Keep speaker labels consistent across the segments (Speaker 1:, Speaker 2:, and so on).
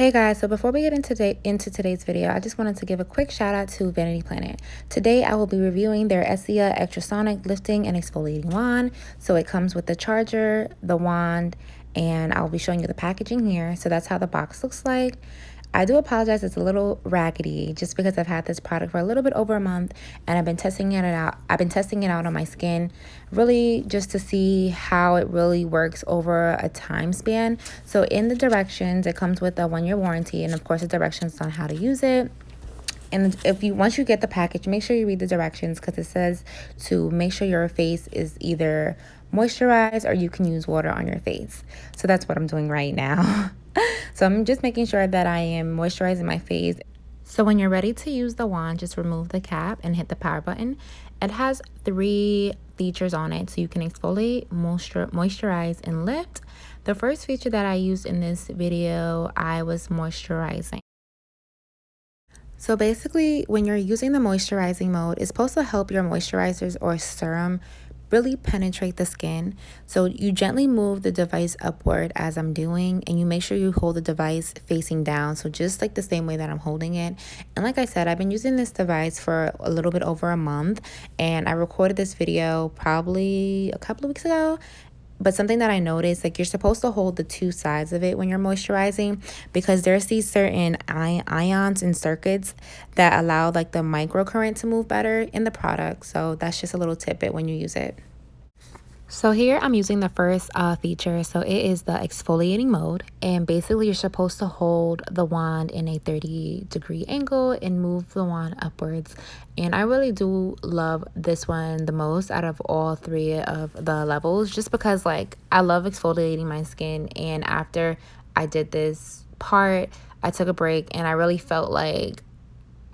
Speaker 1: Hey guys, so before we get into today's video, I just wanted to give a quick shout out to Vanity Planet. Today I will be reviewing their Essia Extrasonic Lifting and Exfoliating Wand. So it comes with the charger, the wand, and I'll be showing you the packaging here. So that's how the box looks like. I do apologize, it's a little raggedy just because I've had this product for a little bit over a month and I've been testing it out. I've been testing it out on my skin really just to see how it really works over a time span. So in the directions, it comes with a 1-year warranty and of course the directions on how to use it. And once you get the package, make sure you read the directions because it says to make sure your face is either moisturized or you can use water on your face. So that's what I'm doing right now. So I'm just making sure that I am moisturizing my face. So when you're ready to use the wand, just remove the cap and hit the power button. It has 3 features on it, so you can exfoliate, moisturize, and lift. The first feature that I used in this video, I was moisturizing. So basically, when you're using the moisturizing mode, it's supposed to help your moisturizers or serum really penetrate the skin. So you gently move the device upward as I'm doing, and you make sure you hold the device facing down. So just like the same way that I'm holding it. And like I said, I've been using this device for a little bit over a month, and I recorded this video probably a couple of weeks ago. But something that I noticed, like you're supposed to hold the 2 sides of it when you're moisturizing because there's these certain ions and circuits that allow like the microcurrent to move better in the product. So that's just a little tidbit when you use it. So here I'm using the first feature. So it is the exfoliating mode, and basically you're supposed to hold the wand in a 30-degree angle and move the wand upwards. And I really do love this one the most out of all 3 of the levels, just because like I love exfoliating my skin, and after I did this part, I took a break and I really felt like,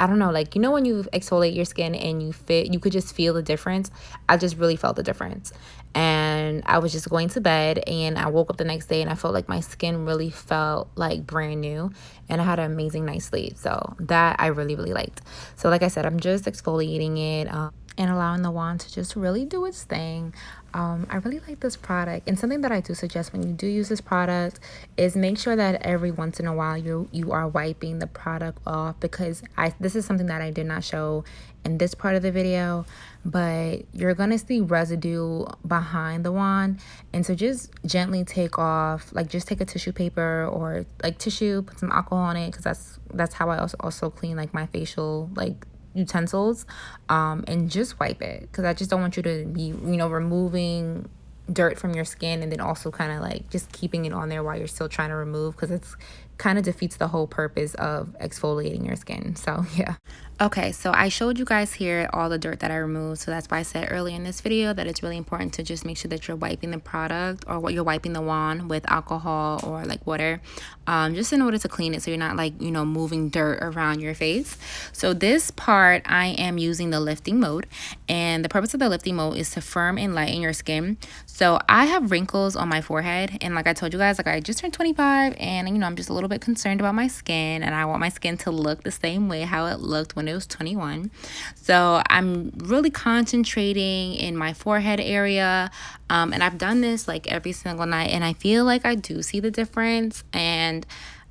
Speaker 1: I don't know, like, you know, when you exfoliate your skin and you could just feel the difference. I just really felt the difference. And I was just going to bed and I woke up the next day and I felt like my skin really felt like brand new, and I had an amazing night's sleep. So that I really, really liked. So like I said, I'm just exfoliating it and allowing the wand to just really do its thing. I really like this product, and something that I do suggest when you do use this product is make sure that every once in a while you are wiping the product off, because this is something that I did not show in this part of the video, but you're gonna see residue behind the wand. And so just gently take off, like just take a tissue paper or like tissue, put some alcohol on it, because that's how I also clean like my facial like utensils, and just wipe it, because I just don't want you to be, removing dirt from your skin and then also kind of like just keeping it on there while you're still trying to remove, because it's kind of defeats the whole purpose of exfoliating your skin. So yeah. Okay, so I showed you guys here all the dirt that I removed, so that's why I said earlier in this video that it's really important to just make sure that you're wiping the product, or what you're wiping the wand with alcohol or like water, just in order to clean it so you're not like, moving dirt around your face. So this part I am using the lifting mode, and the purpose of the lifting mode is to firm and lighten your skin. So I have wrinkles on my forehead, and like I told you guys, like I just turned 25, and I'm just a little bit concerned about my skin, and I want my skin to look the same way how it looked when it was 21. So I'm really concentrating in my forehead area, and I've done this like every single night, and I feel like I do see the difference. And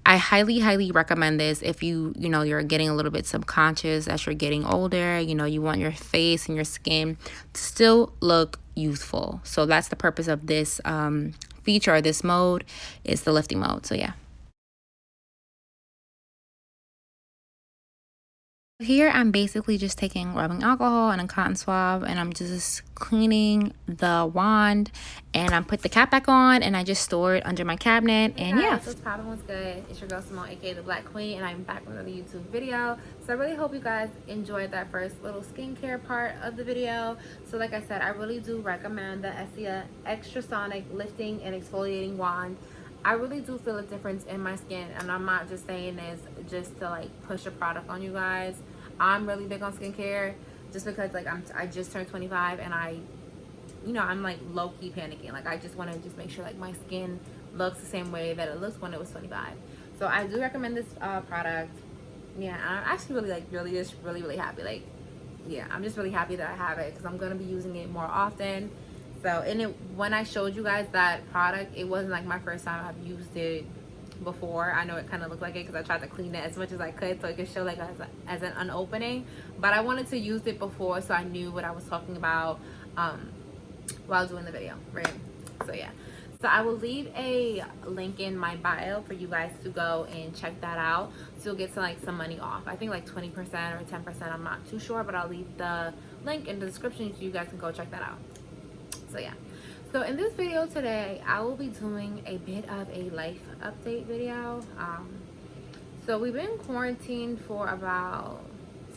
Speaker 1: I highly recommend this if you're getting a little bit subconscious as you're getting older. You want your face and your skin to still look youthful. So that's the purpose of this feature, or this mode, is the lifting mode. So yeah. Here I'm basically just taking rubbing alcohol and a cotton swab, and I'm just cleaning the wand, and I put the cap back on and I just store it under my cabinet. And yeah, so popping was good. It's your girl Simone, aka the Black Queen, and I'm back with another YouTube video. So I really hope you guys enjoyed that first little skincare part of the video. So like I said, I really do recommend the Essia Extrasonic Lifting and Exfoliating Wand. I really do feel a difference in my skin, and I'm not just saying this just to like push a product on you guys. I'm really big on skincare just because like I just turned 25, and I'm like low-key panicking. Like I just want to just make sure like my skin looks the same way that it looks when it was 25. So I do recommend this product. Yeah, I'm actually really happy. Like, yeah, I'm just really happy that I have it, because I'm gonna be using it more often. So, and when I showed you guys that product, it wasn't like my first time I've used it before. I know it kind of looked like it because I tried to clean it as much as I could so it could show like as an unopening, but I wanted to use it before so I knew what I was talking about while doing the video, right? So yeah, so I will leave a link in my bio for you guys to go and check that out, so you'll get to like some money off. I think like 20% or 10%, I'm not too sure, but I'll leave the link in the description so you guys can go check that out. So yeah, so in this video today I will be doing a bit of a life update video. So we've been quarantined for about,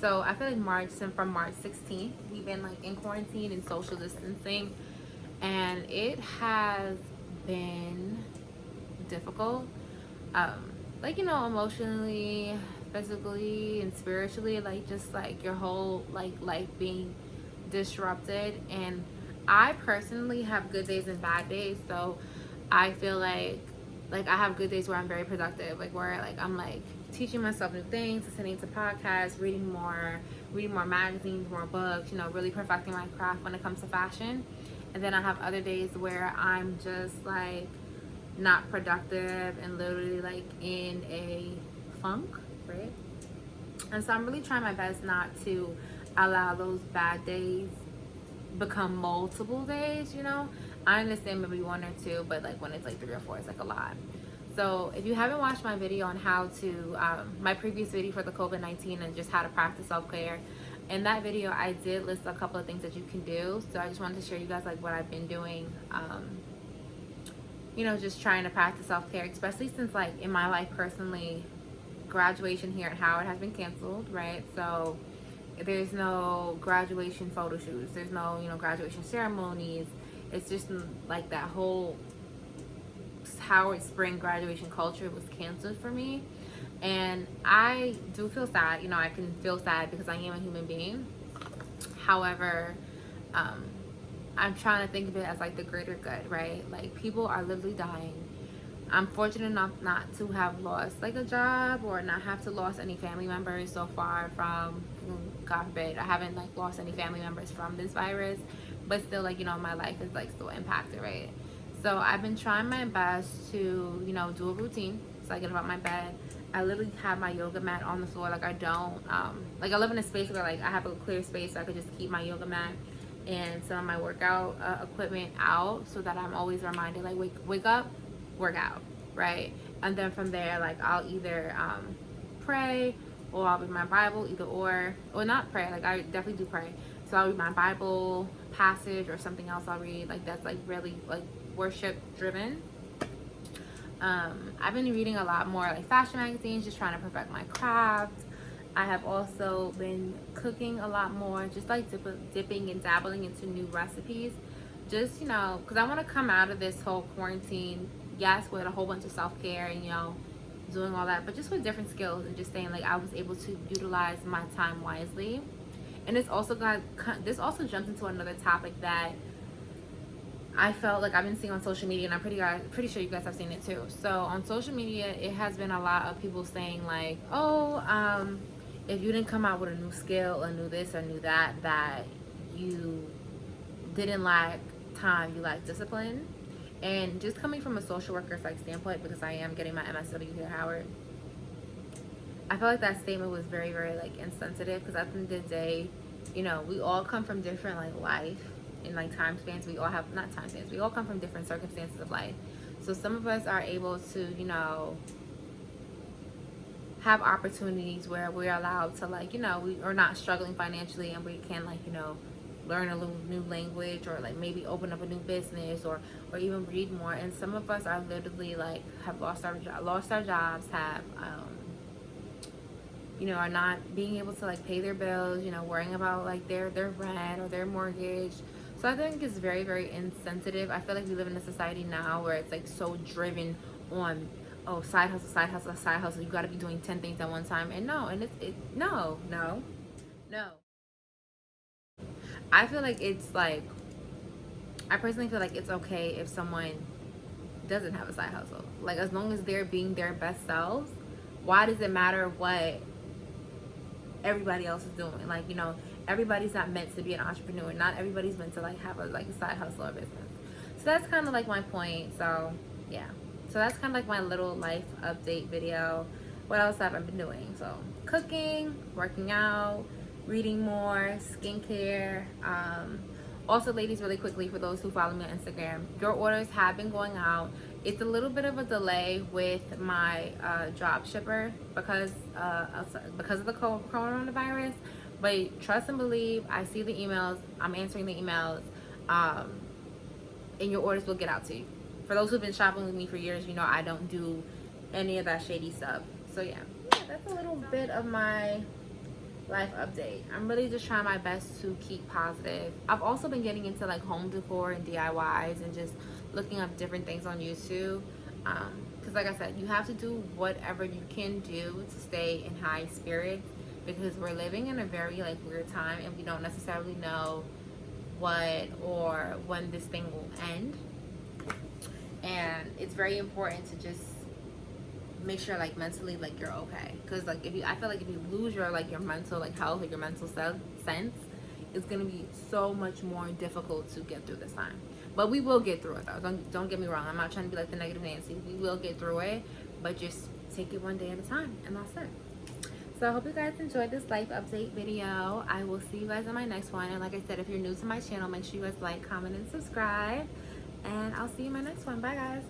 Speaker 1: so I feel like from March 16th we've been like in quarantine and social distancing, and it has been difficult, like, you know, emotionally, physically, and spiritually, like just like your whole like life being disrupted. And I personally have good days and bad days, so I feel like I have good days where I'm very productive, like where like I'm like teaching myself new things, listening to podcasts, reading more magazines, more books, you know, really perfecting my craft when it comes to fashion. And then I have other days where I'm just like not productive and literally like in a funk, right? And so I'm really trying my best not to allow those bad days become multiple days, you know. I understand maybe one or two, but like when it's like 3 or 4, it's like a lot. So if you haven't watched my video on how to my previous video for the COVID-19 and just how to practice self-care, in that video I did list a couple of things that you can do. So I just wanted to share you guys like what I've been doing, you know, just trying to practice self-care, especially since like in my life personally, graduation here at Howard has been canceled, right? So there's no graduation photo shoots, there's no, you know, graduation ceremonies. It's just like that whole Howard spring graduation culture was canceled for me. And I do feel sad, you know, I can feel sad because I am a human being. However, I'm trying to think of it as like the greater good, right? Like people are literally dying. I'm fortunate enough not to have lost like a job or not have to lost any family members so far from, God forbid, I haven't like lost any family members from this virus, but still, like, you know, my life is like still impacted, right? So I've been trying my best to, you know, do a routine. So I get up out my bed, I literally have my yoga mat on the floor. Like I don't, like I live in a space where like I have a clear space, so I could just keep my yoga mat and some of my workout equipment out, so that I'm always reminded, like wake up, work out, right? And then from there, like I'll either pray, or I'll read my Bible, either or not pray, like I definitely do pray. So I'll read my Bible passage or something else I'll read, like that's like really like worship driven. I've been reading a lot more like fashion magazines, just trying to perfect my craft. I have also been cooking a lot more, just like dipping and dabbling into new recipes, just, you know, because I want to come out of this whole quarantine, yes, with a whole bunch of self-care and, you know, doing all that, but just with different skills, and just saying like I was able to utilize my time wisely. And this also jumps into another topic that I felt like I've been seeing on social media, and I'm pretty sure you guys have seen it too. So on social media, it has been a lot of people saying like, oh, if you didn't come out with a new skill, or new this or new that, that you didn't lack time, you lack discipline. And just coming from a social worker's like standpoint, because I am getting my MSW here at Howard, I feel like that statement was very, very like insensitive, because at the end of the day, you know, we all come from different like life and like time spans. We all have, not time spans, we all come from different circumstances of life. So some of us are able to, you know, have opportunities where we're allowed to, like, you know, we are not struggling financially, and we can, like, you know, learn a little new language, or like maybe open up a new business, or even read more. And some of us are literally like have lost our jobs, have you know, are not being able to like pay their bills, you know, worrying about like their rent or their mortgage. So I think it's very, very insensitive. I feel like we live in a society now where it's like so driven on, oh, side hustle, side hustle, side hustle. You got to be doing 10 things at one time. And no, and no. I feel like it's like, I personally feel like it's okay if someone doesn't have a side hustle. Like, as long as they're being their best selves, why does it matter what everybody else is doing? Like, you know, everybody's not meant to be an entrepreneur. Not everybody's meant to like have a side hustle or business. So that's kind of like my point. So yeah, So that's kind of like my little life update video. What else have I been doing? So cooking, working out, reading more, skincare. Also, ladies, really quickly, for those who follow me on Instagram, your orders have been going out. It's a little bit of a delay with my drop shipper because of the coronavirus. But trust and believe, I see the emails. I'm answering the emails, and your orders will get out to you. For those who've been shopping with me for years, you know I don't do any of that shady stuff. So yeah, that's a little bit of my life update. I'm really just trying my best to keep positive. I've also been getting into like home decor and DIYs and just looking up different things on YouTube. Because like I said, you have to do whatever you can do to stay in high spirits, because we're living in a very like weird time and we don't necessarily know what or when this thing will end. And it's very important to just make sure like mentally like you're okay, because like I feel like if you lose your like your mental like health or your mental sense, it's gonna be so much more difficult to get through this time. But we will get through it though. Don't get me wrong, I'm not trying to be like the negative Nancy. We will get through it, but just take it one day at a time, and that's it. So I hope you guys enjoyed this life update video. I will see you guys in my next one. And like I said, if you're new to my channel, make sure you guys like, comment, and subscribe. And I'll see you in my next one. Bye guys.